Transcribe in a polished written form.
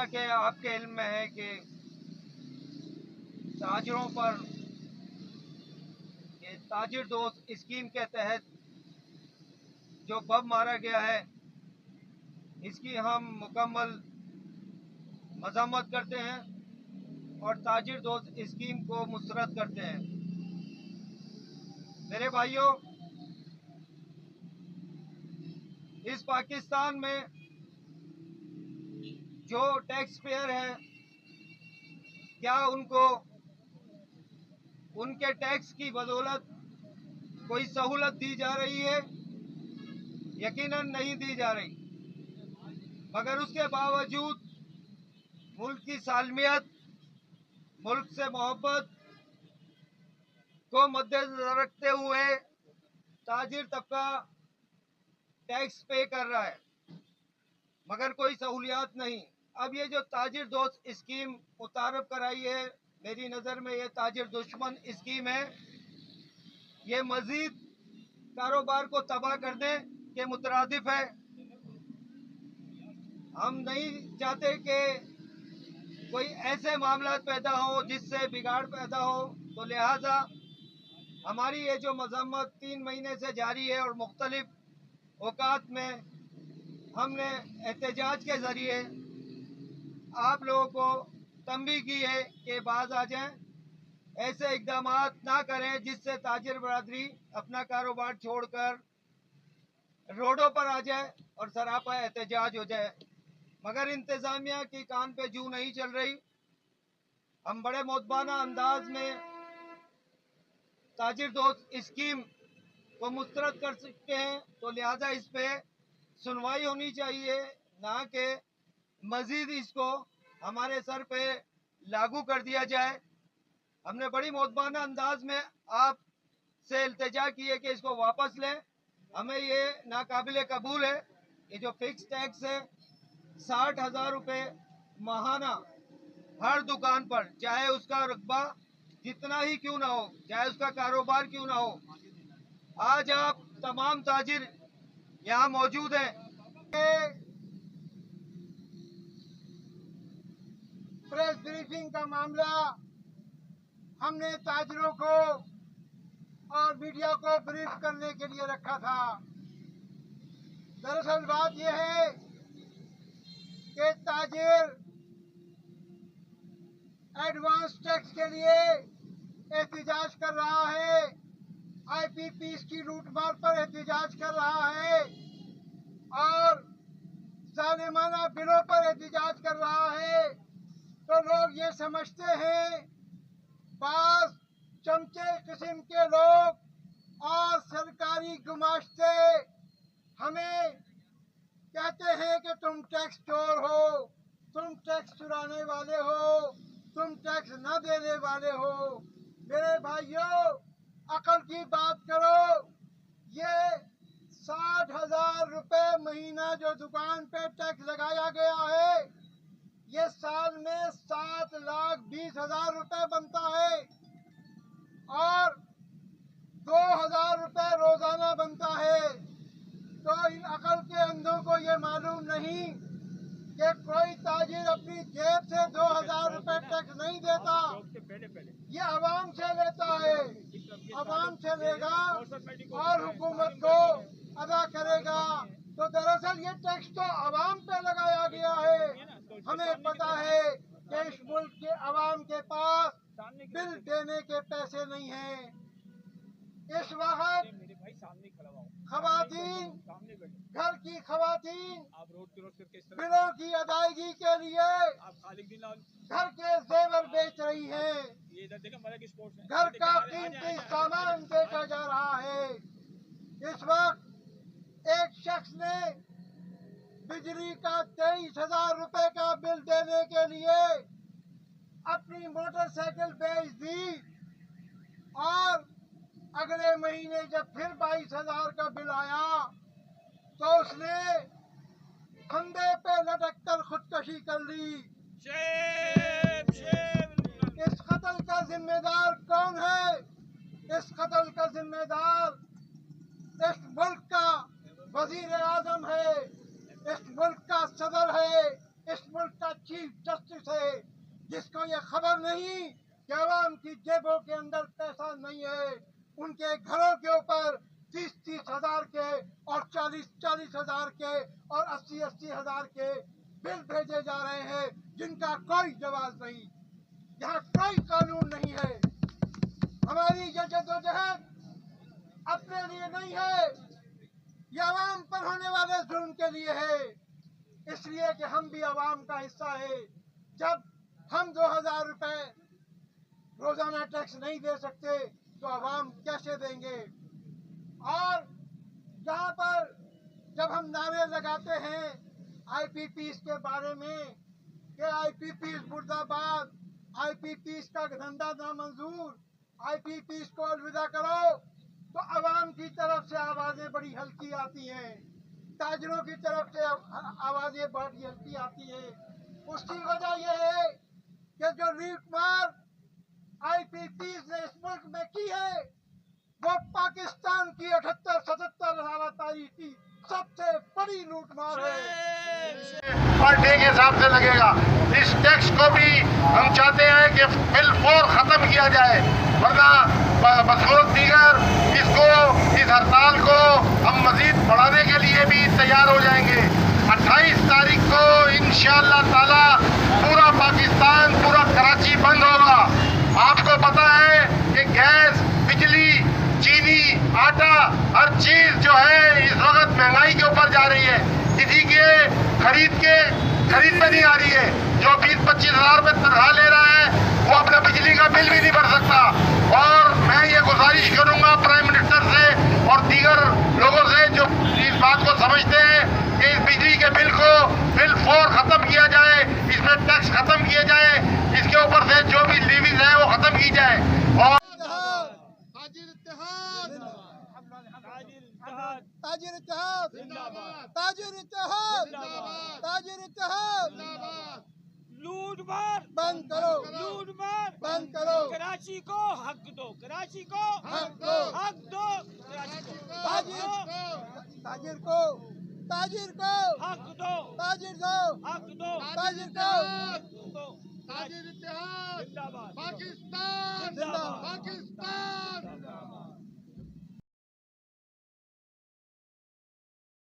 कि आपके इल्म में है कि ताजरों पर ये ताजिर दोस्त स्कीम के तहत जो बम मारा गया है, इसकी हम मुकम्मल मजम्मत करते हैं और ताजिर दोस्त स्कीम को मुस्तरद करते हैं। मेरे भाइयों, इस पाकिस्तान में जो टैक्स पेयर हैं, क्या उनको उनके टैक्स की बदौलत कोई सहूलत दी जा रही है? यकीनन नहीं दी जा रही। मगर उसके बावजूद मुल्क की सालमियत, मुल्क से मोहब्बत को मद्देनजर रखते हुए ताजिर तबका टैक्स पे कर रहा है, मगर कोई सहूलियात नहीं। अब ये जो ताजिर दोस्त स्कीम मुतारफ कराई है, मेरी नज़र में ये ताजिर दुश्मन स्कीम है। ये मजीद कारोबार को तबाह करने के मुतरादिफ है। हम नहीं चाहते कि कोई ऐसे मामला पैदा हो जिससे बिगाड़ पैदा हो, तो लिहाजा हमारी ये जो मजम्मत 3 महीने से जारी है और मुख्तलिफ औकात में हमने एहतजाज के ज़रिए आप लोगों को तंबीह की है कि बाज आ जाएं, ऐसे इक़दाम ना करें जिससे ताजिर बरादरी अपना कारोबार छोड़कर रोडों पर आ जाए और सरापा एहतजाज हो जाए। मगर इंतज़ामिया की कान पे जू नहीं चल रही। हम बड़े मोतबाना अंदाज में ताजिर दोस्त स्कीम को मुस्तरद कर सकते हैं, तो लिहाजा इस पे सुनवाई होनी चाहिए, ना कि मजीद इसको हमारे सर पे लागू कर दिया जाए। हमने बड़ी मोतबाना अंदाज में आपसे इल्तिजा की है कि इसको वापस लें। हमें ये नाकाबिले कबूल है। ये जो फिक्स टैक्स है 60,000 रुपये माहाना हर दुकान पर, चाहे उसका रुतबा जितना ही क्यों ना हो, चाहे उसका कारोबार क्यों ना हो। आज आप तमाम ताजिर यहाँ मौजूद हैं। प्रेस ब्रीफिंग का मामला हमने ताजिरों को और मीडिया को ब्रीफ करने के लिए रखा था। दरअसल बात यह है कि ताजिर एडवांस टैक्स के लिए एहतजाज कर रहा है, IPPs की लूटमार पर एहतजाज कर रहा है और जालिमाना बिलों पर एहतजाज कर रहा है। तो लोग ये समझते हैं, बास चमचे किस्म के लोग और सरकारी गुमाश्ते हमें कहते हैं कि तुम टैक्स चोर हो, तुम टैक्स चुराने वाले हो, तुम टैक्स न देने वाले हो। मेरे भाइयों, अकल की बात करो। ये 60,000 रुपये महीना जो दुकान पे टैक्स लगाया गया है, ये साल में 7,20,000 रुपये बनता है और 2,000 रुपये रोजाना बनता है। तो इन अकल के अंधों को ये मालूम नहीं कि कोई ताजिर अपनी जेब से 2,000 रुपये टैक्स नहीं देता, ये आवाम से लेता है, आवाम से लेगा और हुकूमत को अदा करेगा। तो दरअसल ये टैक्स तो आवाम पे लगाया गया है। हमें पता है कि इस मुल्क के आवाम के पास बिल देने के पैसे नहीं हैं। इस वक्त खवातीन, घर की खवातीन बिलों की अदायगी के लिए घर के जेवर बेच रही हैं, घर का कीमती सामान बेचा जा रहा है। इस वक्त एक शख्स ने बिजली का 23,000 रुपए का बिल देने के लिए अपनी मोटरसाइकिल बेच दी और अगले महीने जब फिर 22,000 का बिल आया तो उसने खंबे पे लटक कर खुदकशी कर ली। इस कत्ल का जिम्मेदार कौन है? इस कत्ल का जिम्मेदार इस मुल्क का वजीर आजम है, इस मुल्क का सदर है, इस मुल्क का चीफ जस्टिस है, जिसको ये खबर नहीं कि आवाम की जेबों के अंदर पैसा नहीं है। उनके घरों के ऊपर 30-30 हजार के और 40-40 हजार के और 80-80 हजार के बिल भेजे जा रहे हैं, जिनका कोई जवाब नहीं। यहाँ कोई कानून नहीं है। हमारी ये जद्दोजहद अपने लिए नहीं है, ये आवाम पर होने वाले जुल्म के लिए है। इसलिए कि हम भी आवाम का हिस्सा है। जब हम 2000 रुपए रोजाना टैक्स नहीं दे सकते तो आवाम कैसे देंगे? और यहाँ पर जब हम नारे लगाते हैं IPPs के बारे में कि IPPs मुर्दाबाद, IPPs का धंधा नामंजूर, IPPs को अलविदा करो, तो आवाम की तरफ से आवाजें बड़ी हल्की आती हैं, ताजरों की तरफ से आवाजें बड़ी हल्की आती हैं। उसकी वजह यह है कि जो लूटमार IPPs ने इस मुल्क में की है, वो पाकिस्तान की 78-77 साल तारीख की सबसे बड़ी लूटमार है। पर डे के हिसाब से लगेगा। इस टैक्स को भी हम चाहते हैं कि बिल्कुल खत्म किया जाए, वरना बसौर दीगर इसको, इस हड़ताल को हम मजीद बढ़ाने के लिए भी तैयार हो जाएंगे। 28 तारीख को इंशाअल्लाह ताला पूरा पाकिस्तान, पूरा कराची बंद होगा। आपको पता है कि गैस, बिजली, चीनी, आटा, हर चीज जो है इस वक्त महंगाई के ऊपर जा रही है। किसी के खरीद में नहीं आ रही है। जो 20-25 हजार रुपए तनख्वाह ले रहा है, वो अपना बिजली का बिल भी नहीं भर सकता। और मैं ये गुजारिश करूंगा प्राइम मिनिस्टर से और दीगर लोगों से जो इस बात को समझते हैं कि इस बिजली के बिल को बिल्कुल खत्म किया जाए, इसमें टैक्स खत्म किए जाए, इसके ऊपर से जो भी लीवीज है वो खत्म की जाए। और ताजिर इत्तेहाद जिंदाबाद, ताजिर इत्तेहाद जिंदाबाद, ताजिर इत्तेहाद जिंदाबाद। लूट मार बंद करो, लूट मार बंद करो। कराची को हक दो, कराची को हक दो, हक दो, कराची को ताजिर को, ताजिर को हक दो, ताजिर दो, हक दो, ताजिर को। ताजिर इत्तेहाद जिंदाबाद, पाकिस्तान जिंदाबाद, पाकिस्तान।